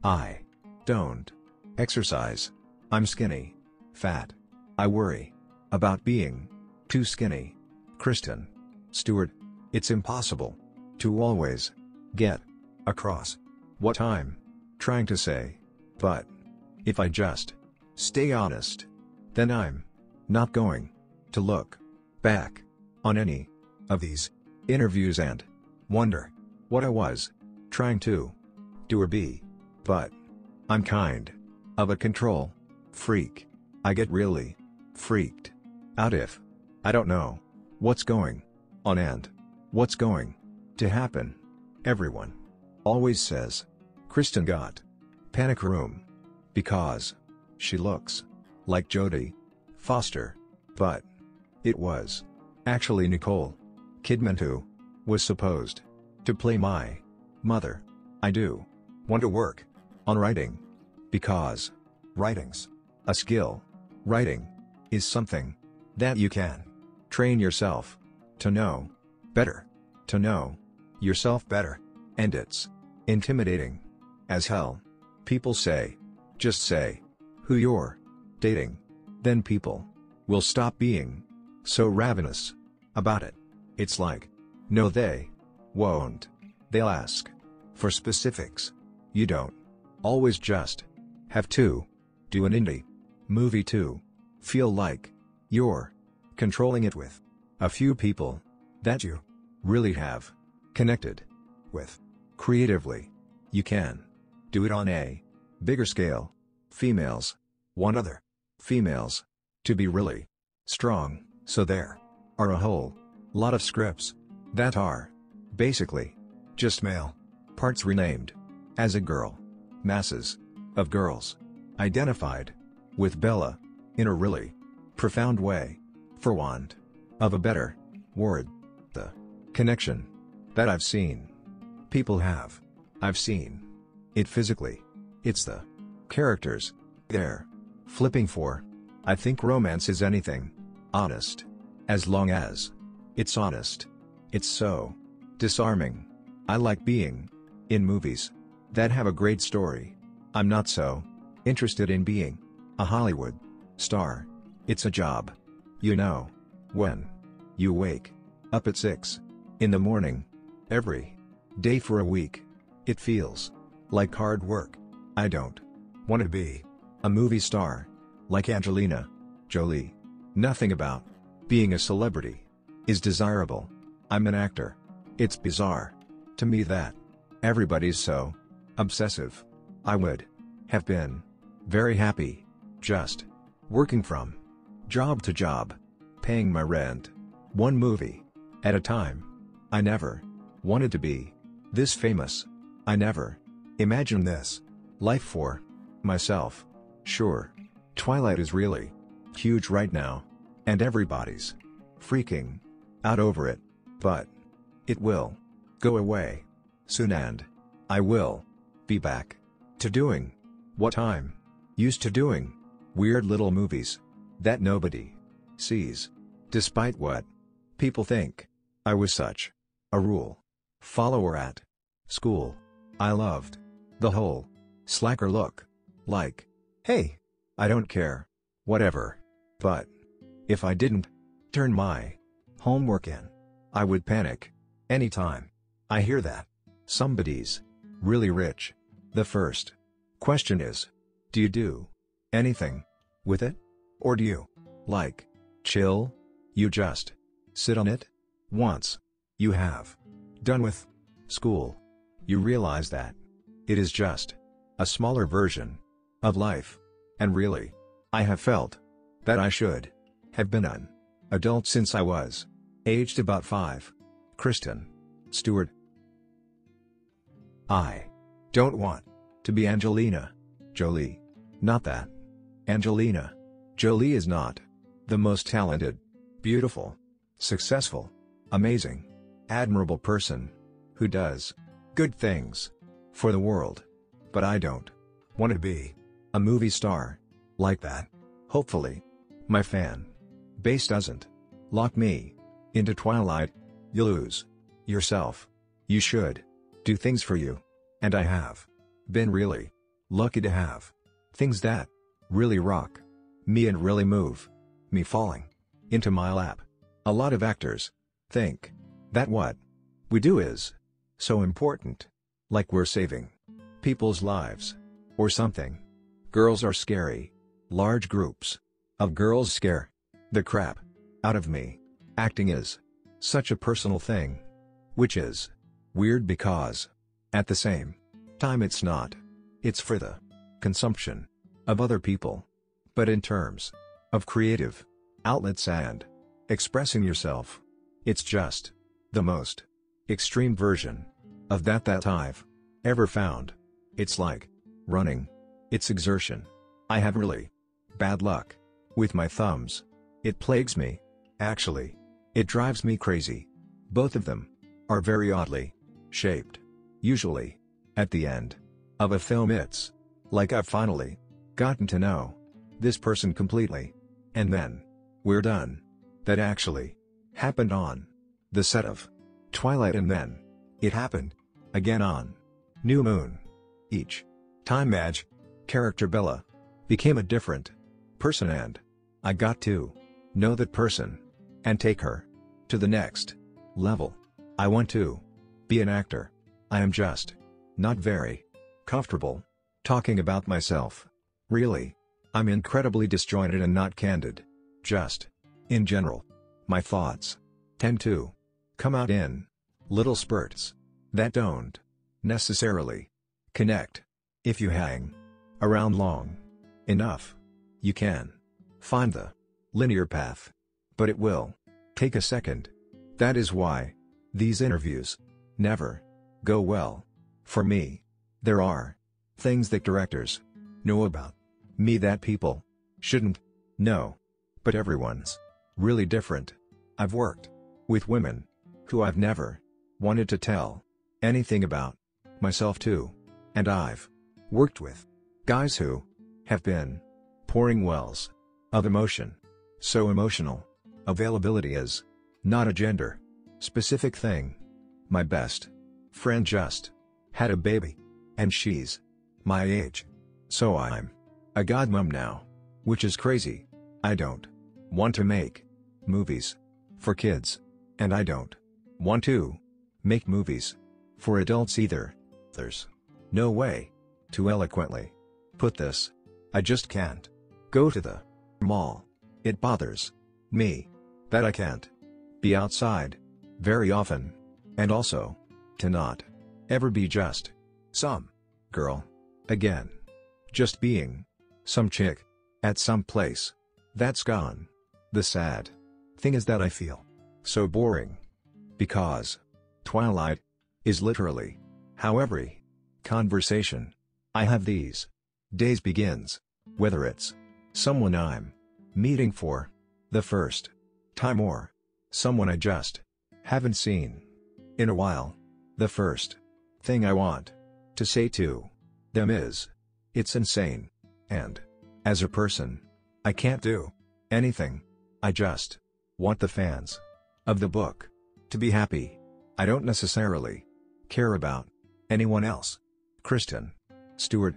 I don't exercise. I'm skinny. Fat. I worry about being too skinny. Kristen Stewart. It's impossible to always get across what I'm trying to say. But if I just stay honest, then I'm not going to look back on any of these interviews and wonder what I was trying to do or be. But I'm kind of a control freak. I get really freaked out if I don't know what's going on and what's going to happen. Everyone always says Kristen got panic room because she looks like Jodie Foster, but it was actually Nicole Kidman who was supposed to play my mother. I do want to work on writing because writing's a skill. Writing is something that you can train yourself to know better, to know yourself better, and it's intimidating as hell. People say, just say who you're dating, then people will stop being so ravenous about it. It's like, no they won't. They'll ask for specifics. You don't always just have to do an indie movie to feel like you're controlling it with a few people that you really have connected with creatively. You can do it on a bigger scale. Females want other females to be really strong, so there are a whole lot of scripts that are basically just male parts renamed as a girl. Masses of girls identified with Bella in a really profound way. For want of a better word, the connection that I've seen people have, I've seen it physically. It's the characters they're flipping for. I think romance is anything honest, as long as it's honest. It's so disarming. I like being in movies that have a great story. I'm not so interested in being a Hollywood star. It's a job. You know, when you wake up at 6 in the morning every day for a week, it feels like hard work. I don't want to be a movie star like Angelina Jolie. Nothing about being a celebrity is desirable. I'm an actor. It's bizarre to me that everybody's so obsessive. I would have been very happy just working from job to job, paying my rent, one movie at a time. I never wanted to be this famous. I never imagined this life for myself. Sure, Twilight is really huge right now, and everybody's freaking out over it, but it will go away soon and I will be back to doing what I'm used to doing, weird little movies that nobody sees. Despite what people think, I was such a rule follower at school. I loved the whole slacker look. Like, hey, I don't care, whatever. But if I didn't turn my homework in, I would panic anytime I hear that somebody's really rich. The first question is, do you do anything with it? Or do you, like, chill? You just sit on it? Once you have done with school, you realize that it is just a smaller version of life. And really, I have felt that I should have been an adult since I was aged about 5. Kristen Stewart. I don't want to be Angelina Jolie. Not that Angelina Jolie is not the most talented, beautiful, successful, amazing, admirable person who does good things for the world. But I don't want to be a movie star like that. Hopefully, my fan base doesn't lock me into Twilight. You lose yourself. You should do things for you. And I have been really Lucky to have things that really rock me and really move me falling into my lap. A lot of actors think that what we do is so important, like we're saving people's lives or something. Girls are scary. Large groups of girls scare the crap out of me. Acting is such a personal thing, which is weird because at the same time it's not. It's for the consumption of other people. But in terms of creative outlets and expressing yourself, it's just the most extreme version of that I've ever found. It's like running. It's exertion. I have really bad luck with my thumbs. It plagues me. Actually, it drives me crazy. Both of them are very oddly shaped. Usually, at the end of a film it's like I've finally gotten to know this person completely. And then we're done. That actually happened on the set of Twilight, and then it happened again on New Moon. Each time Madge, character Bella, became a different person, and I got to know that person and take her to the next level. I want to be an actor. I am just not very comfortable talking about myself. Really, I'm incredibly disjointed and not candid. Just in general, my thoughts tend to come out in little spurts that don't necessarily connect. If you hang around long enough, you can find the linear path, but it will take a second. That is why these interviews never go well for me. There are things that directors know about me that people shouldn't know, but everyone's really different. I've worked with women who I've never wanted to tell anything about myself to, and I've worked with guys who have been pouring wells of emotion. So emotional availability is not a gender specific thing. My best friend just had a baby, and she's my age. So I'm a godmom now, which is crazy. I don't want to make movies for kids, and I don't want to make movies for adults either. There's no way to eloquently put this. I just can't go to the mall. It bothers me that I can't be outside very often, and also to not ever be just some girl again. Just being some chick at some place that's gone. The sad thing is that I feel so boring because Twilight is literally how every conversation I have these days begins, whether it's someone I'm meeting for the first time or someone I just haven't seen in a while. The first thing I want to say to them is, it's insane. And as a person, I can't do anything. I just want the fans of the book to be happy. I don't necessarily care about anyone else. Kristen Stewart.